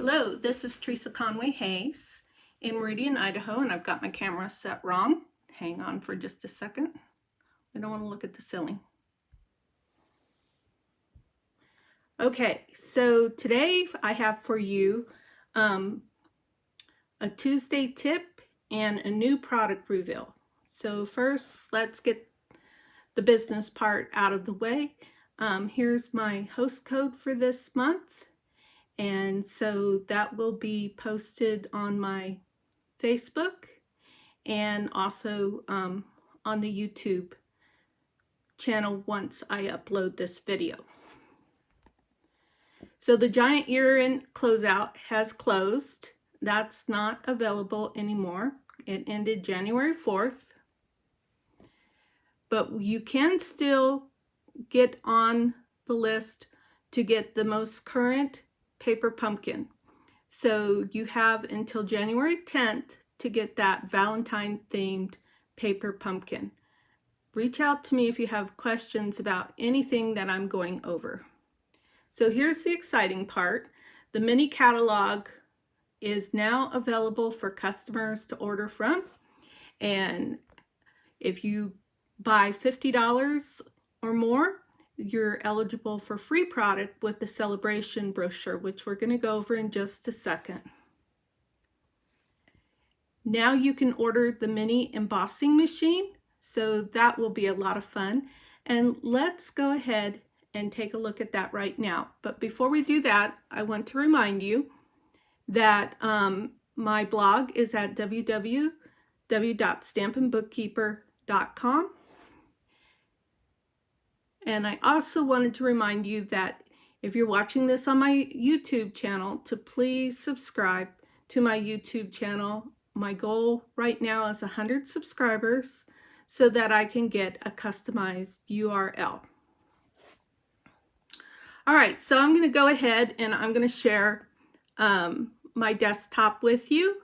Hello, this is Teresa Conway-Hayes in Meridian, Idaho, and I've got my camera set wrong. Hang on for just a second. I don't want to look at the ceiling. Okay, so today I have for you a Tuesday tip and a new product reveal. So first, let's get the business part out of the way. Here's my host code for this month. And so that will be posted on my Facebook and also on the YouTube channel once I upload this video. So the giant year-end closeout has closed. That's not available anymore. It ended January 4th. But you can still get on the list to get the most current paper pumpkin. So you have until January 10th to get that Valentine themed paper pumpkin. Reach out to me if you have questions about anything that I'm going over. So here's the exciting part. The mini catalog is now available for customers to order from. And if you buy $50 or more, you're eligible for free product with the celebration brochure, which we're going to go over in just a second. Now you can order the mini embossing machine, so that will be a lot of fun. And let's go ahead and take a look at that right now. But before we do that, I want to remind you that my blog is at www.stampinbookkeeper.com. And I also wanted to remind you that if you're watching this on my YouTube channel, to please subscribe to my YouTube channel. My goal right now is 100 subscribers so that I can get a customized URL. All right, so I'm going to go ahead and I'm going to share my desktop with you.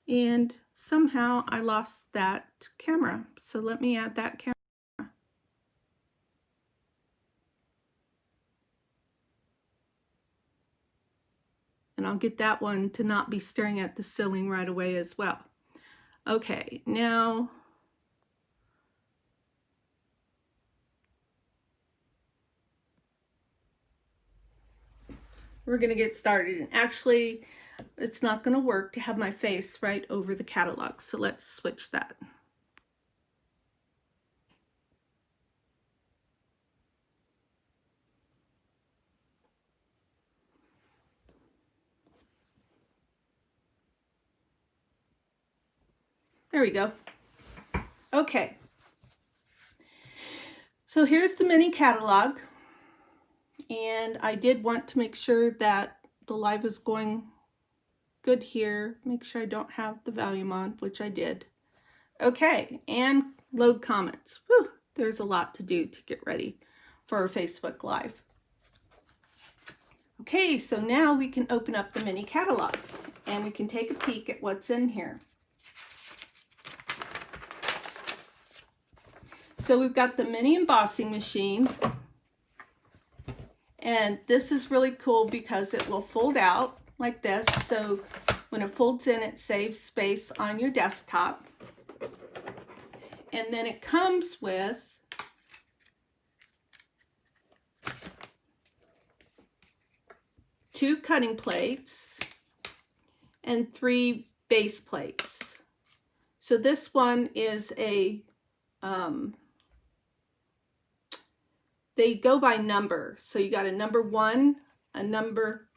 And somehow I lost that camera. So let me add that camera. And I'll get that one to not be staring at the ceiling right away as well. Okay, now we're going to get started. And actually, it's not going to work to have my face right over the catalog. So let's switch that. There we go. Okay. So here's the mini catalog. And I did want to make sure that the live is going good here. Make sure I don't have the volume on, which I did. Okay, and load comments. Whew, there's a lot to do to get ready for a Facebook Live. Okay, so now we can open up the mini catalog and we can take a peek at what's in here. So we've got the mini embossing machine. And this is really cool because it will fold out like this. So when it folds in, it saves space on your desktop. And then it comes with two cutting plates and 3 base plates. So this one is a they go by number. So you got a number 1, a number,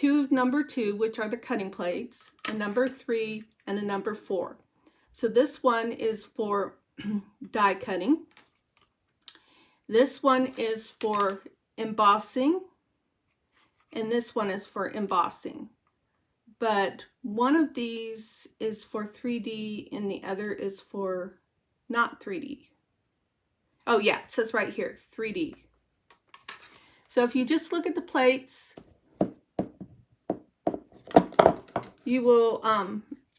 number 2, which are the cutting plates, a number 3, and a number 4. So this one is for die cutting. This one is for embossing, and this one is for embossing. But one of these is for 3D and the other is for not 3D. Oh yeah, it says right here, 3D. So if you just look at the plates, you will,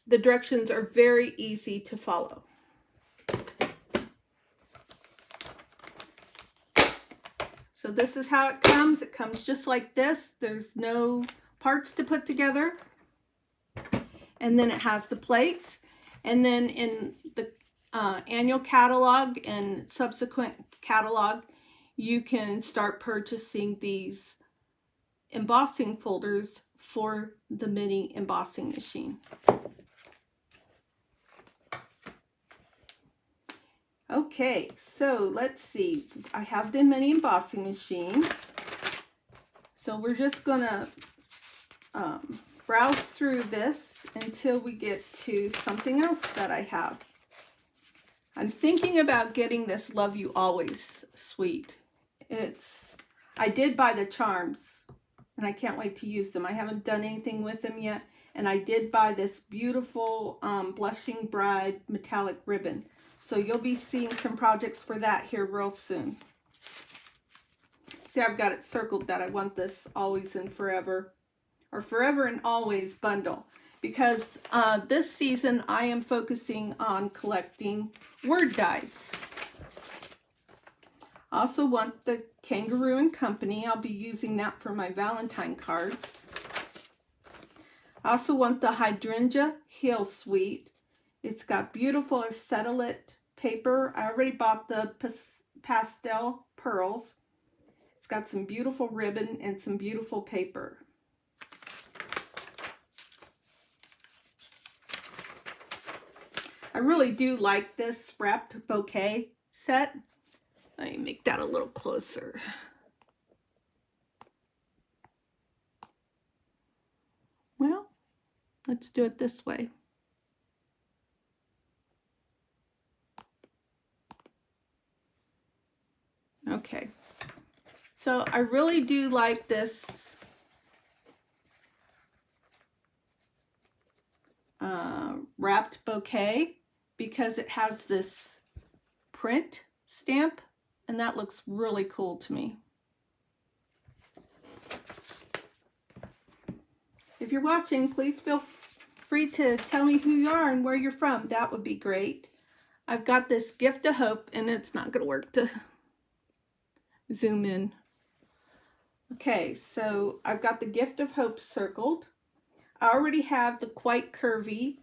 the directions are very easy to follow. So this is how it comes. It comes just like this. There's no parts to put together. And then it has the plates. And then in the annual catalog and subsequent catalog, you can start purchasing these embossing folders for the mini embossing machine. Okay, so let's see. I have the mini embossing machine. So we're just gonna browse through this until we get to something else that I have. I'm thinking about getting this Love You Always suite. I did buy the charms and I can't wait to use them. I haven't done anything with them yet. And I did buy this beautiful Blushing Bride metallic ribbon. So you'll be seeing some projects for that here real soon. See, I've got it circled that I want this always and forever, or forever and always bundle, because this season I am focusing on collecting word dies. I also want the Kangaroo and Company. I'll be using that for my Valentine cards. I also want the Hydrangea Heel Suite. It's got beautiful acetylate paper. I already bought the pastel pearls. It's got some beautiful ribbon and some beautiful paper. I really do like this wrapped bouquet set. Let me make that a little closer. Well, let's do it this way. Okay, so I really do like this wrapped bouquet because it has this print stamp, and that looks really cool to me. If you're watching, please feel free to tell me who you are and where you're from. That would be great. I've got this Gift of Hope, and it's not going to work to zoom in. Okay, so I've got the Gift of Hope circled. I already have the Quite Curvy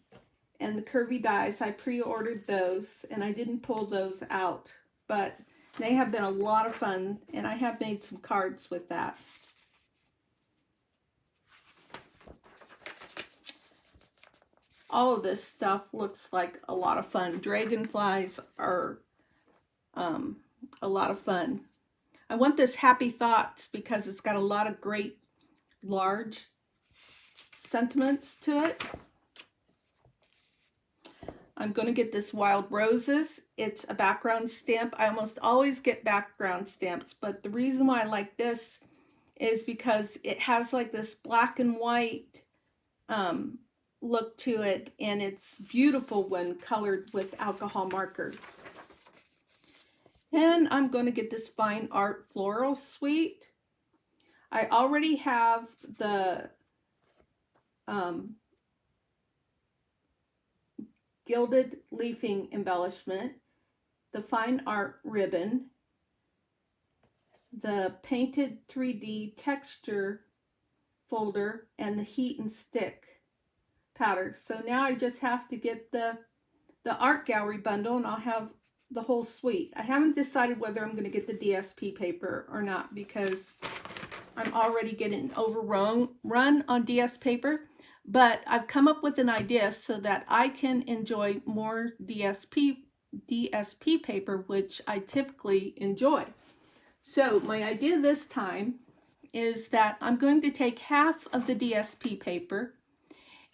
and the Curvy dies. I pre-ordered those and I didn't pull those out, but they have been a lot of fun and I have made some cards with that. All of this stuff looks like a lot of fun. Dragonflies are a lot of fun. I want this Happy Thoughts because it's got a lot of great large sentiments to it. I'm going to get this Wild Roses. It's a background stamp. I almost always get background stamps, but the reason why I like this is because it has like this black and white look to it, and it's beautiful when colored with alcohol markers. And I'm going to get this Fine Art Floral Suite. I already have the Gilded Leafing Embellishment, the Fine Art Ribbon, the Painted 3D Texture folder, and the Heat and Stick powder. So now I just have to get the art gallery bundle and I'll have the whole suite. I haven't decided whether I'm going to get the DSP paper or not because I'm already getting overrun on DS paper. But I've come up with an idea so that I can enjoy more DSP paper, which I typically enjoy. So my idea this time is that I'm going to take half of the DSP paper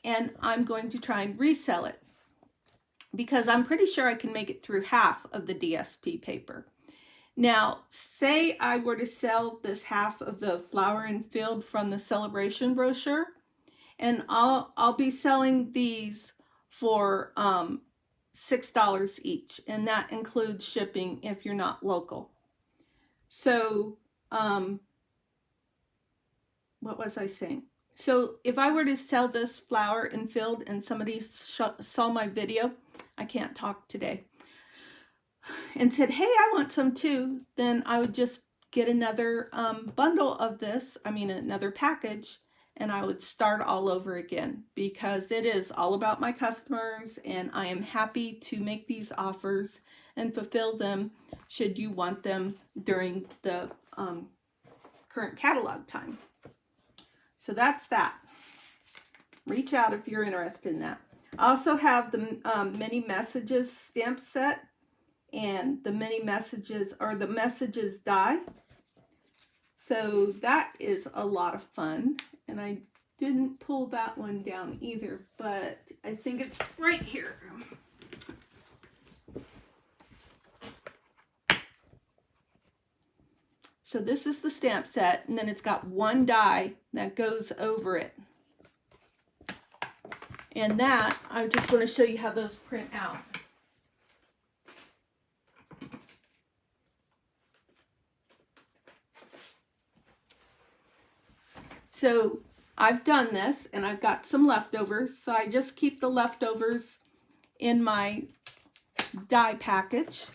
and I'm going to try and resell it because I'm pretty sure I can make it through half of the DSP paper. Now, say I were to sell this half of the Flower and Field from the Celebration brochure, and I'll be selling these for $6 each, and that includes shipping if you're not local. So, what was I saying? So if I were to sell this Flower and Field and somebody saw my video, I can't talk today, and said, hey, I want some too, then I would just get another bundle of this, another package, and I would start all over again, because it is all about my customers, and I am happy to make these offers and fulfill them should you want them during the current catalog time. So that's that. Reach out if you're interested in that. I also have the many messages stamp set and the many messages, or the messages die. So that is a lot of fun, and I didn't pull that one down either, but I think it's right here. So this is the stamp set, and then it's got one die that goes over it. And that, I just want to show you how those print out. So I've done this, and I've got some leftovers, so I just keep the leftovers in my die package.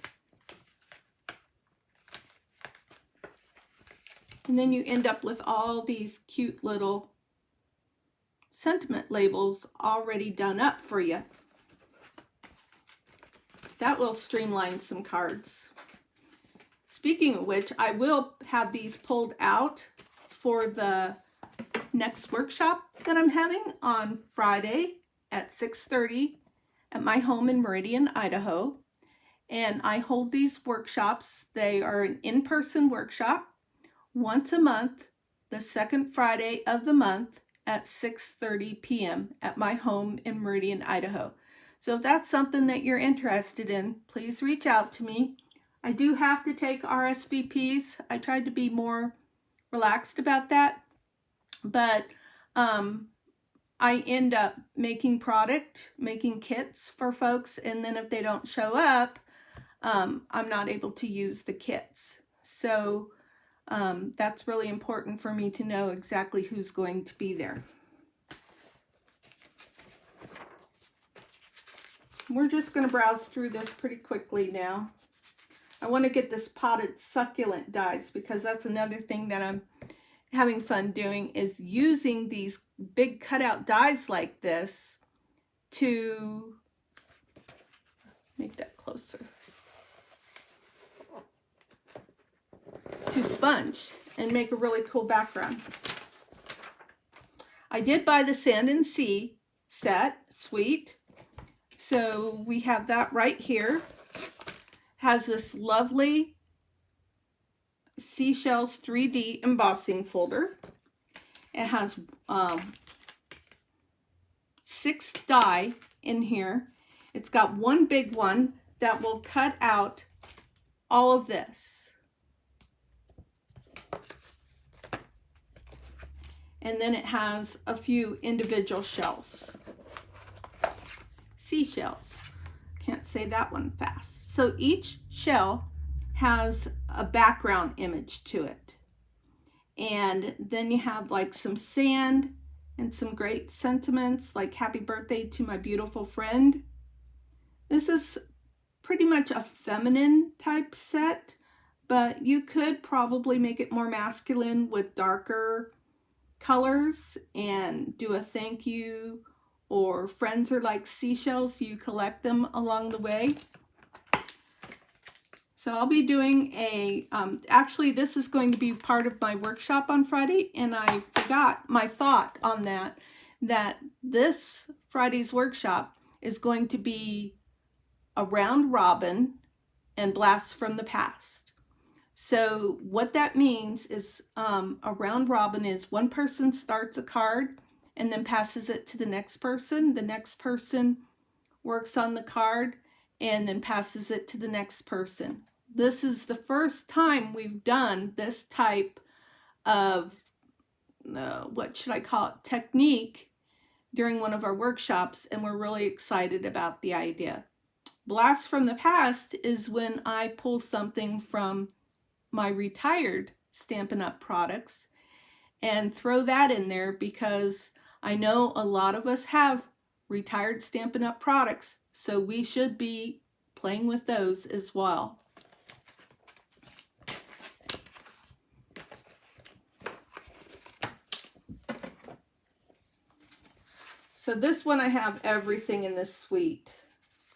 And then you end up with all these cute little sentiment labels already done up for you. That will streamline some cards. Speaking of which, I will have these pulled out for the next workshop that I'm having on Friday at 6:30 at my home in Meridian, Idaho. And I hold these workshops. They are an in-person workshop once a month, the second Friday of the month at 6:30 p.m. at my home in Meridian, Idaho. So if that's something that you're interested in, please reach out to me. I do have to take RSVPs. I tried to be more relaxed about that, but I end up making making kits for folks, and then if they don't show up, I'm not able to use the kits. So that's really important for me to know exactly who's going to be there. We're just going to browse through this pretty quickly now. I want to get this potted succulent dies, because that's another thing that I'm having fun doing, is using these big cutout dies like this to make that closer, to sponge and make a really cool background. I did buy the Sand and Sea set, sweet. So we have that right here. Has this lovely Seashells 3D embossing folder. It has 6 die in here. It's got one big one that will cut out all of this. And then it has a few individual shells. Seashells. Can't say that one fast. So each shell has a background image to it. And then you have like some sand and some great sentiments like happy birthday to my beautiful friend. This is pretty much a feminine type set, but you could probably make it more masculine with darker colors and do a thank you, or friends are like seashells, you collect them along the way. So I'll be doing a, actually this is going to be part of my workshop on Friday, and I forgot my thought on that this Friday's workshop is going to be a round robin and blast from the past. So what that means is a round robin is one person starts a card and then passes it to the next person. The next person works on the card and then passes it to the next person. This is the first time we've done this type of, what should I call it, technique during one of our workshops, and we're really excited about the idea. Blast from the past is when I pull something from my retired Stampin' Up! Products and throw that in there, because I know a lot of us have retired Stampin' Up! Products, so we should be playing with those as well. So this one I have everything in this suite.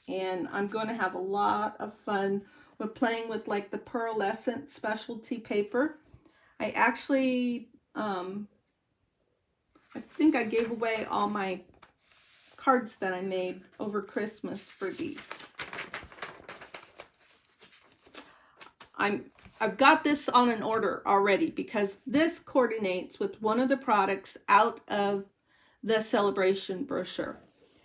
And I'm going to have a lot of fun with playing with like the pearlescent specialty paper. I actually, I think I gave away all my cards that I made over Christmas for these. I've got this on an order already because this coordinates with one of the products out of the celebration brochure.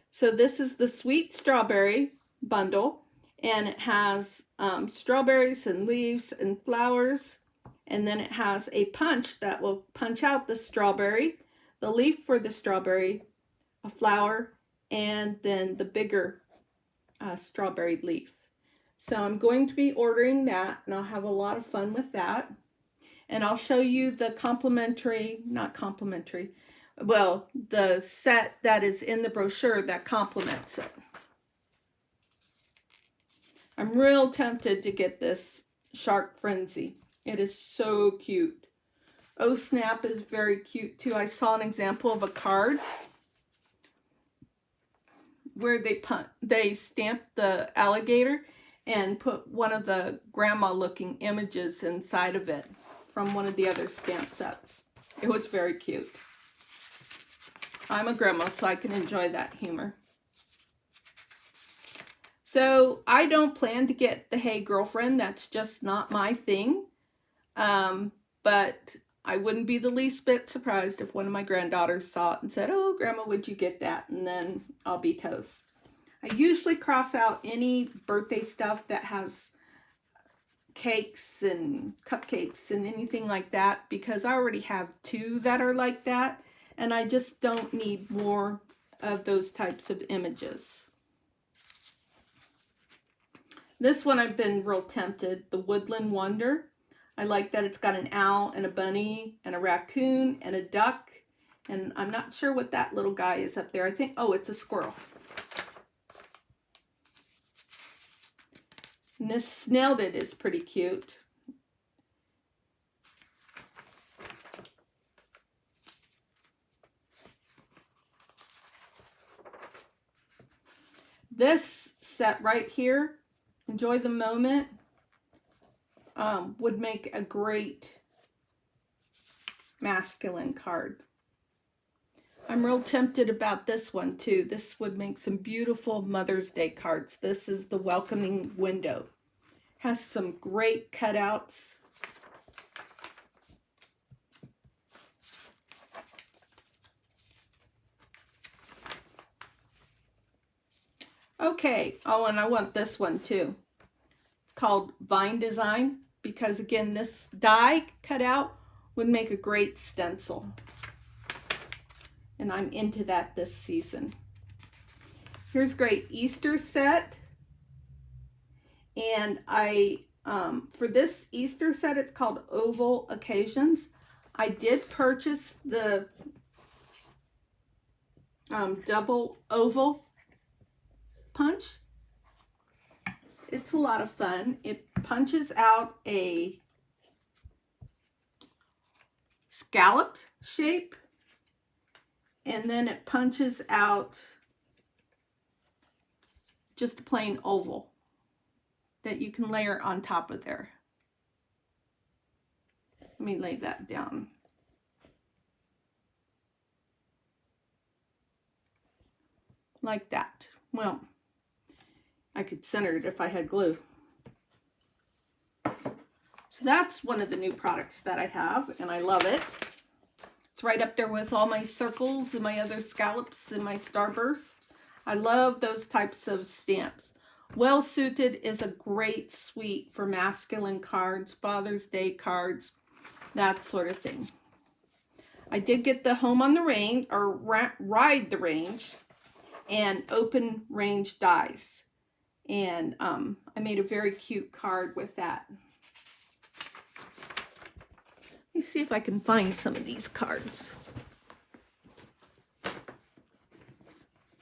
So this is the sweet strawberry bundle, and it has strawberries and leaves and flowers, and then it has a punch that will punch out the strawberry, the leaf for the strawberry, a flower, and then the bigger strawberry leaf. So I'm going to be ordering that, and I'll have a lot of fun with that. And I'll show you the the set that is in the brochure that complements it. I'm real tempted to get this Shark Frenzy. It is so cute. Oh Snap is very cute too. I saw an example of a card where they stamped the alligator and put one of the grandma looking images inside of it from one of the other stamp sets. It was very cute. I'm a grandma, so I can enjoy that humor. So I don't plan to get the Hey Girlfriend. That's just not my thing. But I wouldn't be the least bit surprised if one of my granddaughters saw it and said, "Oh, Grandma, would you get that?" And then I'll be toast. I usually cross out any birthday stuff that has cakes and cupcakes and anything like that because I already have 2 that are like that, and I just don't need more of those types of images. This one I've been real tempted, the Woodland Wonder. I like that it's got an owl and a bunny and a raccoon and a duck, and I'm not sure what that little guy is up there. I think, oh, it's a squirrel. And this Snailed It is pretty cute. This set right here, Enjoy the Moment, would make a great masculine card. I'm real tempted about this one too. This would make some beautiful Mother's Day cards. This is the Welcoming Window. Has some great cutouts. Okay, oh, and I want this one too. It's called Vine Design because, again, this die cutout would make a great stencil. And I'm into that this season. Here's a great Easter set. And for this Easter set, it's called Oval Occasions. I did purchase the double oval punch. It's a lot of fun. It punches out a scalloped shape, and then it punches out just a plain oval that you can layer on top of there. Let me lay that down. Like that. Well, I could center it if I had glue. So that's one of the new products that I have, and I love it. It's right up there with all my circles and my other scallops and my starburst. I love those types of stamps. Well Suited is a great suite for masculine cards, Father's Day cards, that sort of thing. I did get the Home on the Range, or Ride the Range, and Open Range dies. And I made a very cute card with that. Let me see if I can find some of these cards.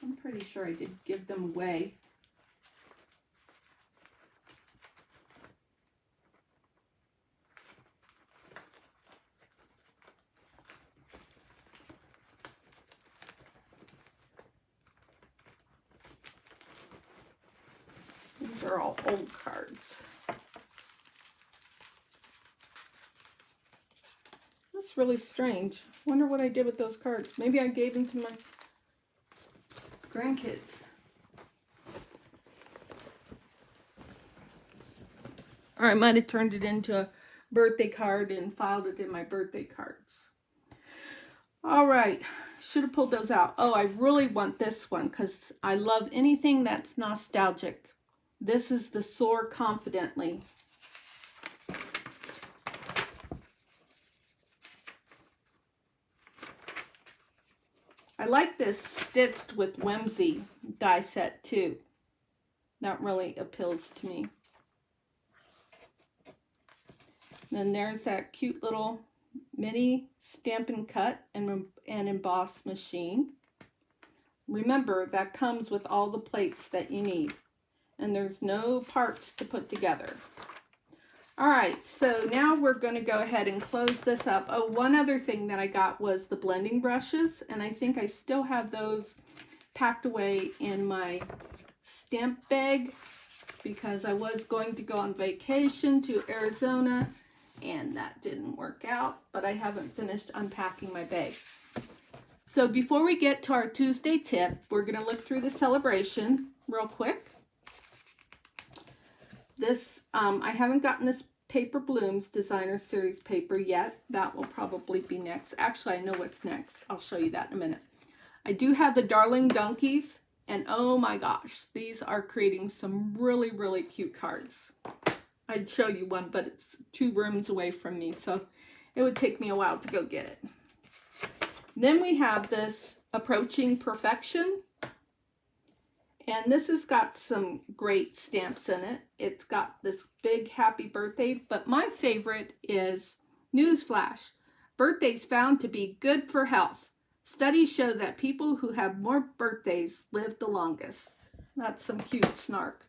I'm pretty sure I did give them away. are all old cards. That's really strange. Wonder what I did with those cards. Maybe I gave them to my grandkids. Or I might have turned it into a birthday card and filed it in my birthday cards. All right, should have pulled those out. Oh, I really want this one because I love anything that's nostalgic. This is the Soar Confidently. I like this Stitched with Whimsy die set too. That really appeals to me. Then there's that cute little mini Stampin' Cut and emboss machine. Remember, that comes with all the plates that you need. And there's no parts to put together. All right, so now we're going to go ahead and close this up. Oh, one other thing that I got was the blending brushes, and I think I still have those packed away in my stamp bag because I was going to go on vacation to Arizona, and that didn't work out, but I haven't finished unpacking my bag. So before we get to our Tuesday tip, we're going to look through the celebration real quick. This, I haven't gotten this Paper Blooms Designer Series paper yet. That will probably be next. Actually, I know what's next. I'll show you that in a minute. I do have the Darling Donkeys, and oh my gosh, these are creating some really, really cute cards. I'd show you one, but it's 2 rooms away from me, so it would take me a while to go get it. Then we have this Approaching Perfection. And this has got some great stamps in it. It's got this big happy birthday, but my favorite is Newsflash. Birthdays found to be good for health. Studies show that people who have more birthdays live the longest. That's some cute snark.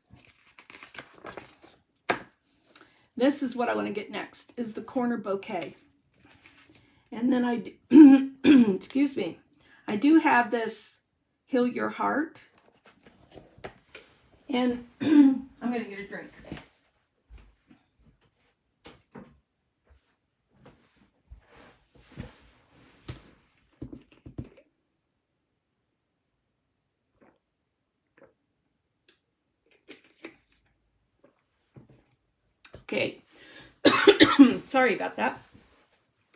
This is what I want to get next, is the corner bouquet. And then I do, excuse me, I do have this Heal Your Heart. And I'm going to get a drink. Okay. Sorry about that.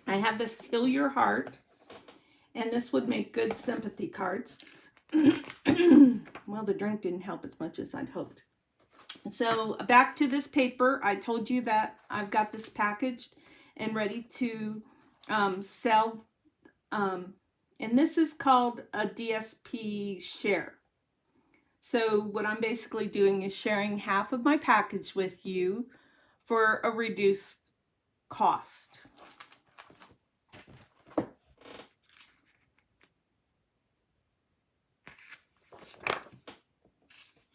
I have this Heal Your Heart. And this would make good sympathy cards. Well, the drink didn't help as much as I'd hoped. So back to this paper. I told you that I've got this packaged and ready to sell. And this is called a DSP share. So what I'm basically doing is sharing half of my package with you for a reduced cost.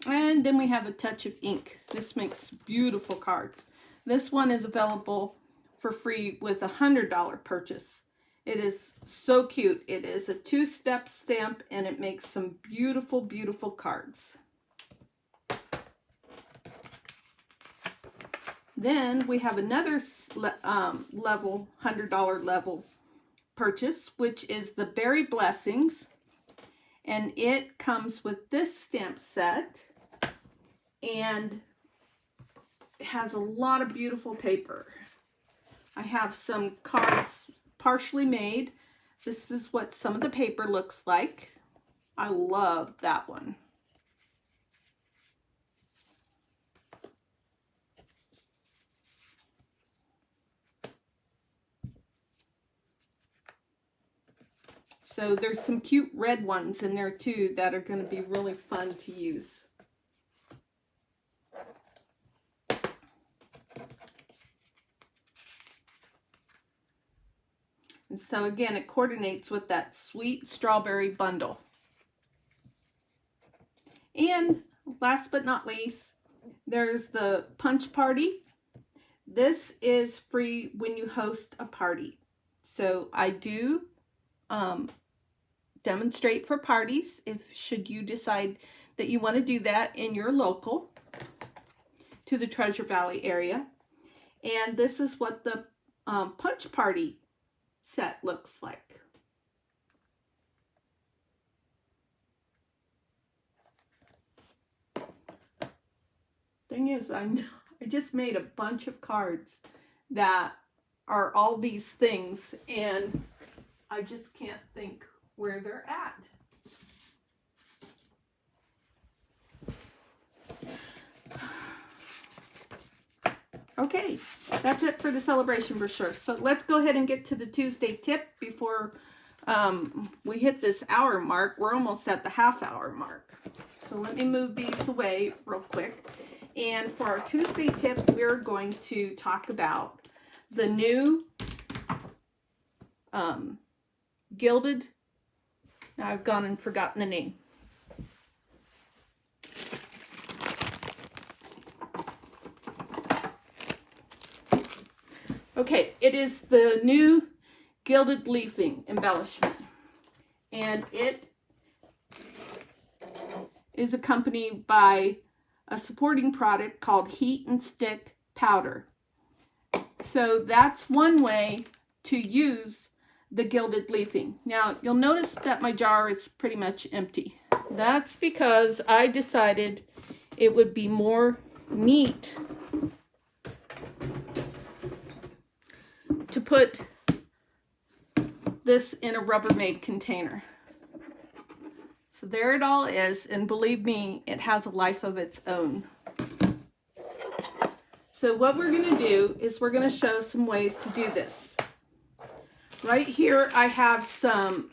And then we have a touch of ink. This makes beautiful cards. This one is available for free with a $100 purchase. It is so cute. It is a 2-step stamp and it makes some beautiful, beautiful cards. Then we have another level, $100 level purchase, which is the Berry Blessings. And it comes with this stamp set. And it has a lot of beautiful paper. I have some cards partially made. This is what some of the paper looks like. I love that one. So there's some cute red ones in there too that are going to be really fun to use. And so again, it coordinates with that sweet strawberry bundle. And last but not least, there's the punch party. This is free when you host a party. So I do demonstrate for parties should you decide that you want to do that in your local. to the Treasure Valley area. And this is what the Punch Party set looks like. Thing is, I just made a bunch of cards that are all these things, and I just can't think where they're at. Okay, that's it for the celebration brochure. So let's go ahead and get to the Tuesday tip before we hit this hour mark. We're almost at the half-hour mark. So let me move these away real quick. And for our Tuesday tip, we're going to talk about the new gilded, now I've gone and forgotten the name. Okay, it is the new gilded leafing embellishment, and it is accompanied by a supporting product called Heat and Stick Powder. So that's one way to use the gilded leafing. Now, you'll notice that my jar is pretty much empty. That's because I decided it would be more neat to put this in a Rubbermaid container. So there it all is, and believe me, it has a life of its own. So what we're going to do is we're going to show some ways to do this. Right here I have some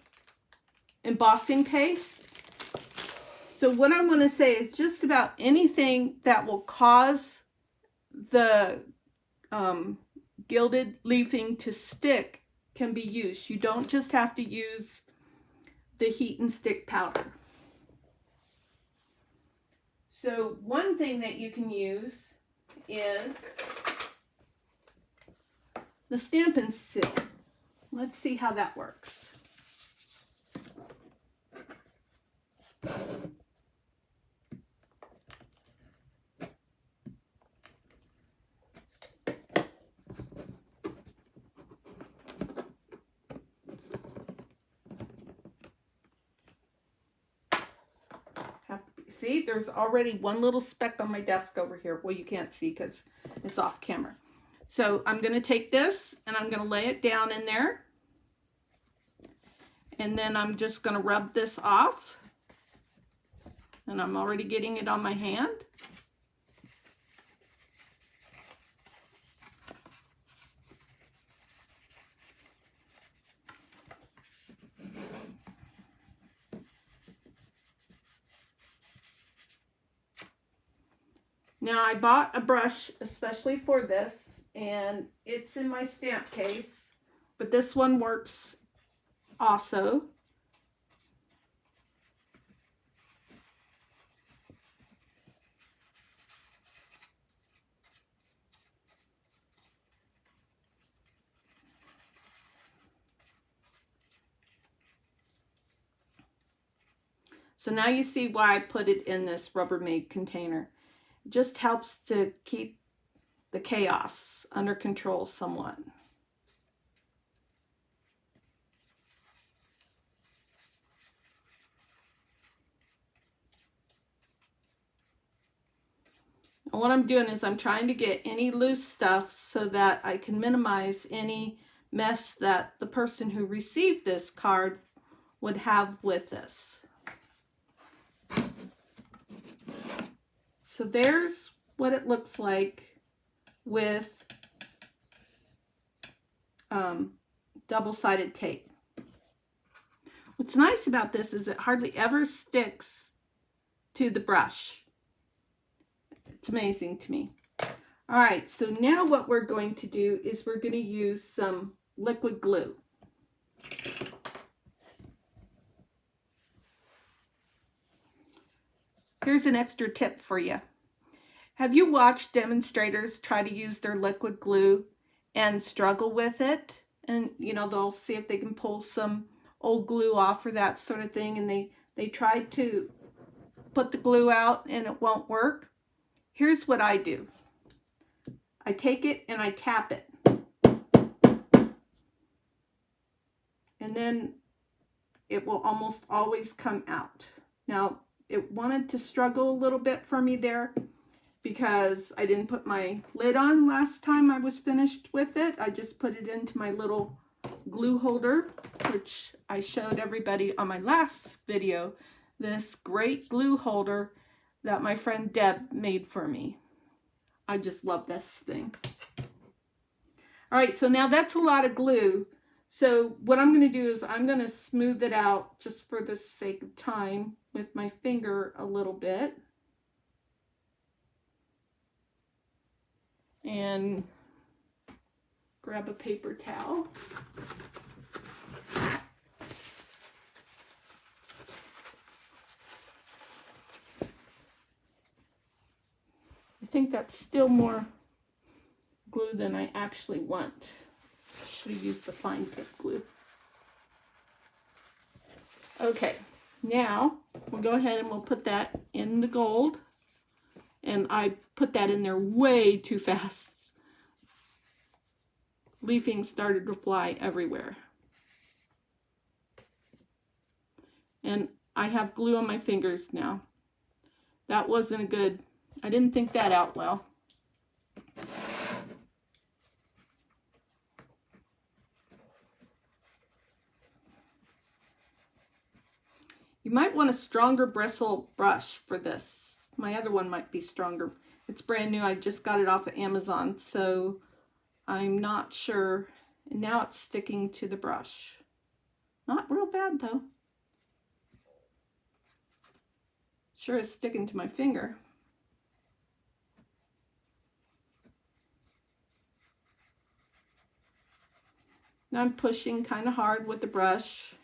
embossing paste. So what I want to say is just about anything that will cause the gilded leafing to stick can be used. You don't just have to use the Heat and Stick powder. So one thing that you can use is the Stampin' Seal. Let's see how that works. See, there's already one little speck on my desk over here. Well, you can't see because it's off camera. So I'm going to take this and I'm going to lay it down in there. And then I'm just going to rub this off. And I'm already getting it on my hand. Now I bought a brush especially for this, and it's in my stamp case, but this one works also. So now you see why I put it in this Rubbermaid container. It just helps to keep the chaos under control somewhat. And what I'm doing is I'm trying to get any loose stuff so that I can minimize any mess that the person who received this card would have with this. So there's what it looks like with double-sided tape. What's nice about this is it hardly ever sticks to the brush. It's amazing to me. All right, so now what we're going to do is we're going to use some liquid glue. Here's an extra tip for you. Have you watched demonstrators try to use their liquid glue and struggle with it? And, you know, they'll see if they can pull some old glue off or that sort of thing, and they try to put the glue out and it won't work. Here's what I do. I take it and I tap it. And then it will almost always come out. Now, it wanted to struggle a little bit for me there because I didn't put my lid on last time I was finished with it. I just put it into my little glue holder, which I showed everybody on my last video, this great glue holder that my friend Deb made for me. I just love this thing. All right, so now that's a lot of glue. So what I'm going to do is I'm going to smooth it out just for the sake of time with my finger a little bit. And grab a paper towel. I think that's still more glue than I actually want. Should have used the fine tip glue. Okay, now we'll go ahead and we'll put that in the gold. And I put that in there way too fast. Leafing started to fly everywhere. And I have glue on my fingers now. That wasn't a good, I didn't think that out well. You might want a stronger bristle brush for this. My other one might be stronger. It's brand new. I just got it off of Amazon, so I'm not sure. And now it's sticking to the brush. Not real bad though. Sure is sticking to my finger. Now I'm pushing kind of hard with the brush.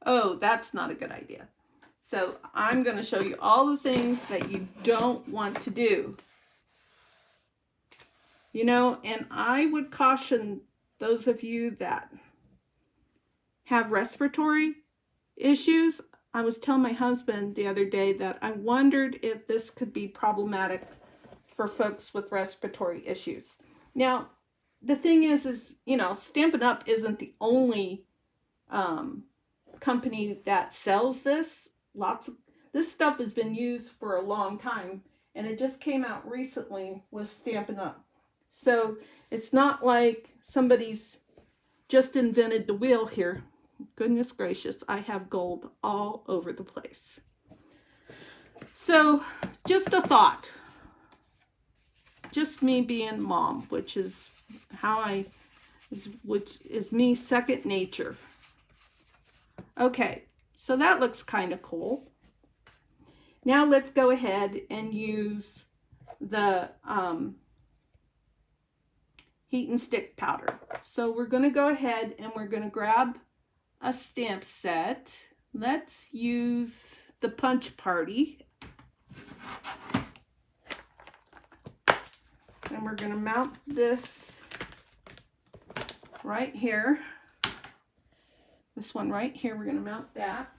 Oh, that's not a good idea. So I'm going to show you all the things that you don't want to do. You know, and I would caution those of you that have respiratory issues. I was telling my husband the other day that I wondered if this could be problematic for folks with respiratory issues. Now, the thing is, you know, Stampin' Up! Isn't the only company that sells this. This stuff has been used for a long time, and it just came out recently with Stampin' Up! So it's not like somebody's just invented the wheel here. Goodness gracious, I have gold all over the place. So just a thought. Just me being mom, which is which is me second nature. Okay, so that looks kind of cool. Now let's go ahead and use the heat and stick powder. So we're going to go ahead and we're going to grab a stamp set. Let's use the Punch Party. And we're going to mount this right here. This one right here, we're going to mount that.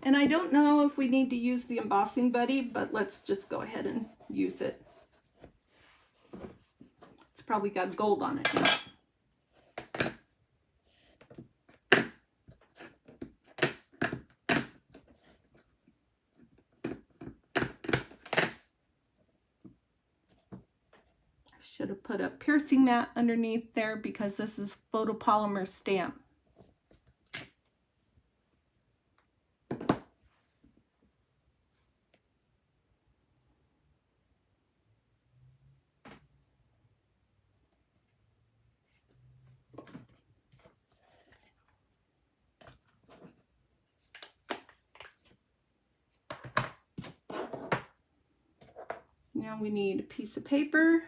And I don't know if we need to use the embossing buddy, but let's just go ahead and use it. It's probably got gold on it now. Should have put a piercing mat underneath there because this is photopolymer stamp. Now we need a piece of paper.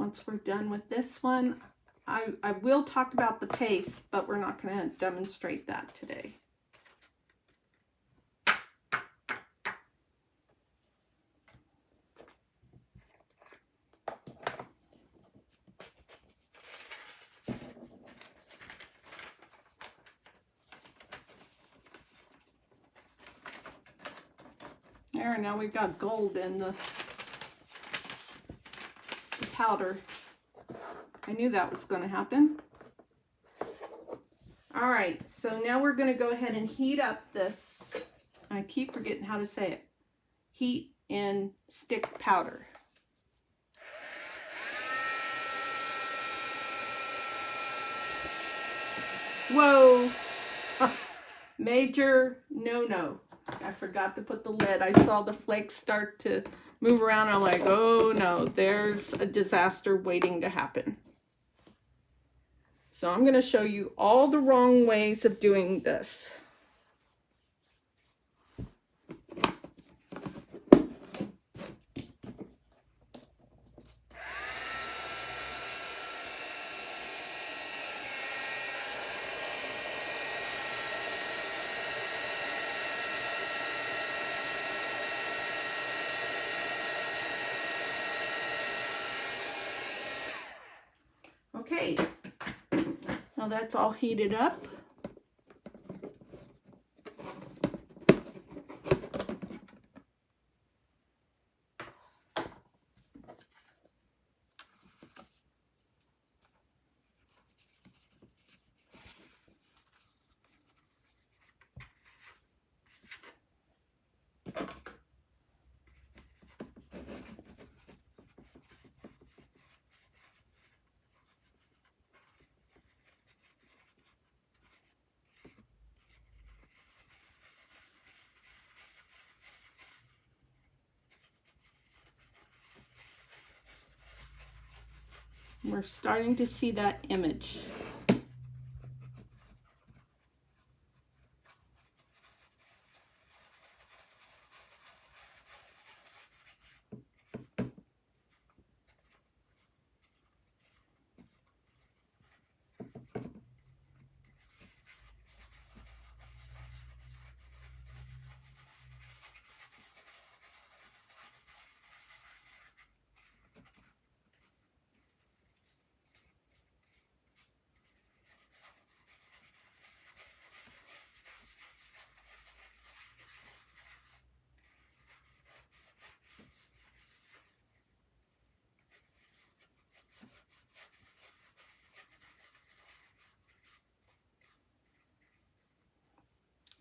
once we're done with this one, I will talk about the paste, but we're not going to demonstrate that today. There, now we've got gold in the powder. I knew that was going to happen. All right, so now we're going to go ahead and heat up this. I keep forgetting how to say it. Heat in stick powder. Whoa! Major no-no. I forgot to put the lid. I saw the flakes start to move around. I'm like, oh no, there's a disaster waiting to happen. So I'm going to show you all the wrong ways of doing this. Okay, now that's all heated up. We're starting to see that image.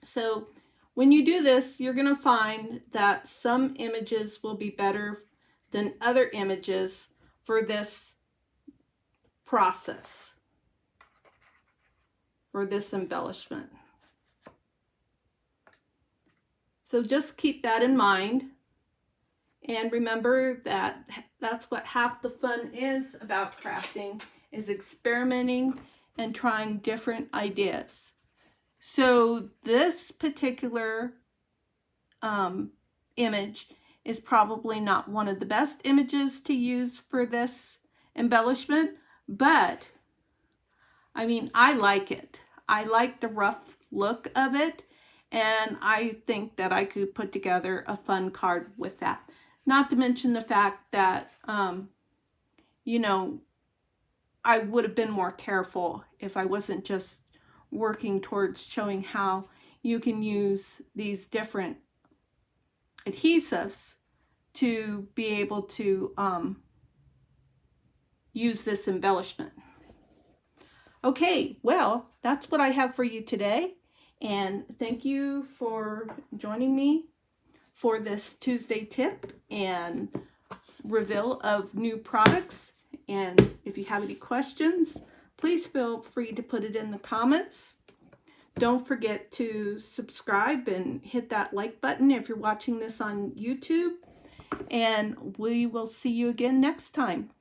So when you do this, you're going to find that some images will be better than other images for this process, for this embellishment. So just keep that in mind. And remember that that's what half the fun is about crafting, is experimenting and trying different ideas. So this particular image is probably not one of the best images to use for this embellishment, but I mean, I like it. I like the rough look of it, and I think that I could put together a fun card with that. Not to mention the fact that, you know, I would have been more careful if I wasn't just working towards showing how you can use these different adhesives to be able to use this embellishment. Okay, well, that's what I have for you today, and thank you for joining me for this Tuesday tip and reveal of new products. And if you have any questions, please feel free to put it in the comments. Don't forget to subscribe and hit that like button if you're watching this on YouTube. And we will see you again next time.